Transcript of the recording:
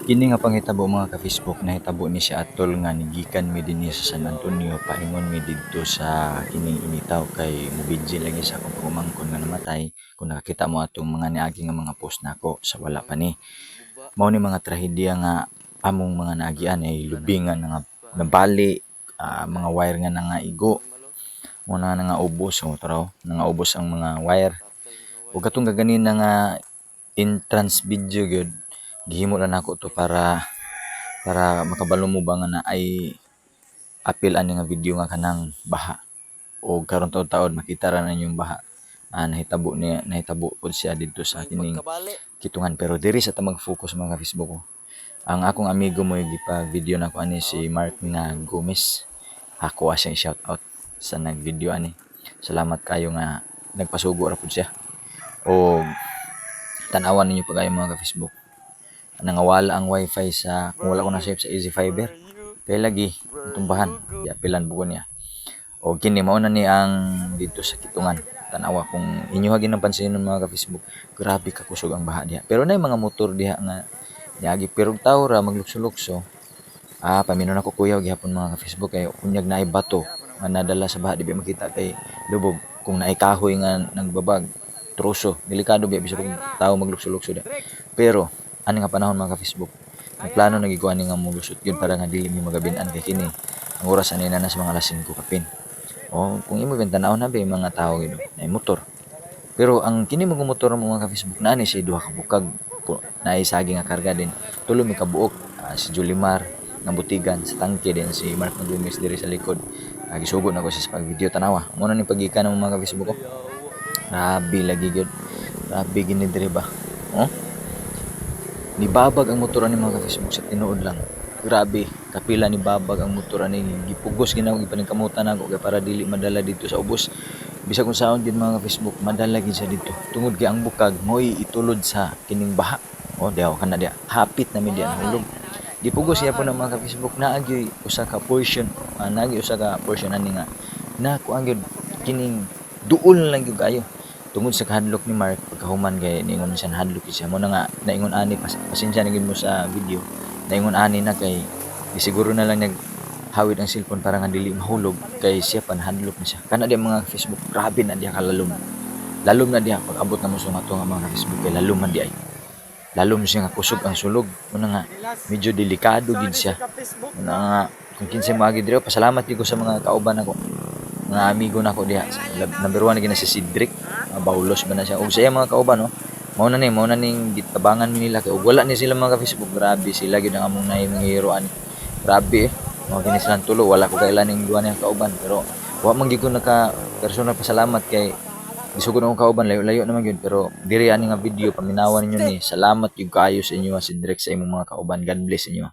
Kini nga panghitabo mga ka-Facebook nahitabo ni siya atol nga nigikan mi dinhi sa San Antonio paingon mi didto sa kining initaw kay mobidji lagi sa akong pagumangkon nga namatay kung nakakita mo atong mga niagi nga mga post nako sa wala pa ni. Mao ni mga trahedya nga among mga naagian ay lubingan nga nabali, mga wire nga nangaigo, mo na nga ubos o taraw, nangaubos ang mga wire. Ug katong gaganina nga entrance video gyud gihimo lang nako to para makabalo mo ba nga naay apil ani nga video nga kanang baha o karon taud-taud makita ra ninyo yung baha. Nahitabo pod siya didto sa kining Kitungan pero diri sa ta mag-focus mga Facebook ko. Ang akong amigo mo gipag-video nako ani si Mark nga Gomez. Ako siya shout out sa nag-video ani. Salamat kayo nga nagpasugo ra pud siya. O tan-awan ninyo pagayo mga ka-Facebook. Nangawala ang wifi sa kung wala ko na save sa Easy Fiber. Kaya lagi tumbahan, apilan buko niya. O kini mao na ni ang dito sa Kitungan. Tanawa kung inyo hagi ng pansinon mga ka-Facebook, grabe ka kusog ang baha diha. Pero nay mga motor diha nga niagi pero tawo ra maglukso-lukso. Paminon ako kuya gihapon mga ka-Facebook kay unyag naay bato nga nadala sa baha di ba makita kay lubog kung naay kahoy nga nagbabag troso delikado biya bisag tawo maglukso-lukso diha. Pero ani nga panahon mga ka-Facebook, nagplano na gikuha ni nga mulusot yun para nga dili mi magabinan kay kini ang oras ani na sa mga alas 5 kapin. O kung imo bentanahon na ba yung mga tao gid na motor. Pero ang kini mga motor mo mga ka-Facebook na ni siya duha ka bukag na isagi nga karga din. Tulo mi ka buok si Julimar nga butigan sa tangke din si Mark Magumes diri sa likod. Gisugo na ko sa pag video tanawa. Mo na ni pagikan ng mga ka-Facebook ko. Grabe lagi gyud. Grabe gini diri ba. Oh? Nibabag ang motor ni mga ka-Facebook sa tinuod lang. Grabe, kapila ni babag ang motor ani gipugos ginaw gipaningkamutan nako kay para dili madala dito sa ubos. Bisag kung saon din mga Facebook madala gid sa dito. Tungod kay ang bukag moy itulod sa kining baha. O diaw kana dia. Hapit na mi diya nahulog. Gipugos siya po ng mga ka-Facebook na agi usa ka portion, nagi usa ka portion ani nga na kuan gyud kining duol lang gyud kayo. Tungod sa hadlok ni Mark pagkahuman kay ningon siya hadlok siya mo na nga naingon ani pasensya na gid mo sa video naingon ani na kay siguro na lang naghawid ang cellphone para nga dili mahulog kay siya pan hadlok na siya kana di mga Facebook grabe na diha kalalom na diha pag abot na mo sa nga mga Facebook kay lalom man di ay lalom siya nga kusog ang sulog una nga medyo delikado gid siya una nga kung kinsa mo agi diri pasalamat gid ko sa mga kauban nako mga amigo nako diha number 1 na si Cedric baulos ba na siya ug siya mga kauban no mao na ning gitabangan nila kay ug wala ni sila mga Facebook grabe sila gyud ang among naay mga hero ani grabe mao kini silang tulo wala ko kailan ning duwa niya kauban pero wa man gyud ko naka personal pasalamat kay isugod akong kauban layo-layo naman gyud pero diri ani nga video paminawan ninyo ni salamat gyud kaayo sa inyo si Cedric sa imong mga kauban God bless inyo